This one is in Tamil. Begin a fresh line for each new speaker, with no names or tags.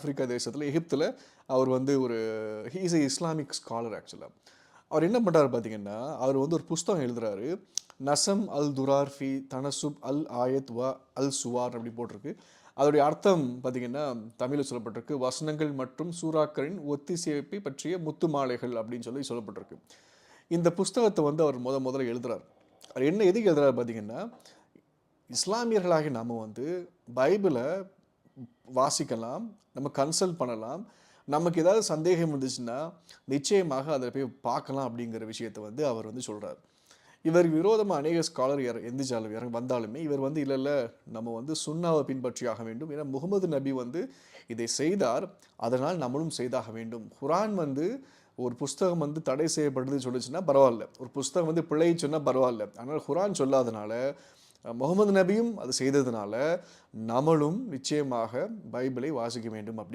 ஆப்பிரிக்கா தேசத்தில் எகிப்தில் அவர் வந்து ஒரு ஹீஸ் ஏ இஸ்லாமிக் ஸ்காலர் ஆக்சுவலாக. அவர் என்ன பண்ணுறாரு பார்த்தீங்கன்னா, அவர் வந்து ஒரு புஸ்தகம் எழுதுறாரு. நசம் அல் துரார் ஃபி தனசுப் அல் ஆயத் வ அல் சுவார் அப்படி போட்டிருக்கு. அதோடைய அர்த்தம் பார்த்தீங்கன்னா தமிழில் சொல்லப்பட்டிருக்கு, வசனங்கள் மற்றும் சூறாக்களின் ஒத்திசைப்பை பற்றிய முத்து மாலைகள் அப்படின்னு சொல்லப்பட்டிருக்கு. இந்த புஸ்தகத்தை வந்து அவர் முதல்ல எழுதுறார். அவர் என்ன எதுக்கு எழுதுறாரு பார்த்தீங்கன்னா, இஸ்லாமியர்களாகி நம்ம வந்து பைபிளை வாசிக்கலாம், நம்ம கன்சல்ட் பண்ணலாம், நமக்கு ஏதாவது சந்தேகம் இருந்துச்சுன்னா நிச்சயமாக அதை போய் பார்க்கலாம் அப்படிங்கிற விஷயத்தை வந்து அவர் வந்து சொல்கிறார். இவருக்கு விரோதமாக அநேக ஸ்காலர் எந்திரிச்சாலும் வந்தாலுமே இவர் வந்து இல்லை நம்ம வந்து சுன்னாவை பின்பற்றியாக வேண்டும், ஏன்னா முகமது நபி வந்து இதை செய்தார், அதனால் நம்மளும் செய்தாக வேண்டும். குரான் வந்து ஒரு புஸ்தகம் வந்து தடை செய்யப்படுதுன்னு சொல்லிச்சுன்னா பரவாயில்ல, ஒரு புஸ்தகம் வந்து பிழை சொன்னால் பரவாயில்ல, ஆனால் குரான் சொல்லாதனால முகமது நபியும் அது செய்ததுனால நம்மளும் நிச்சயமாக பைபிளை வாசிக்க வேண்டும் அப்படி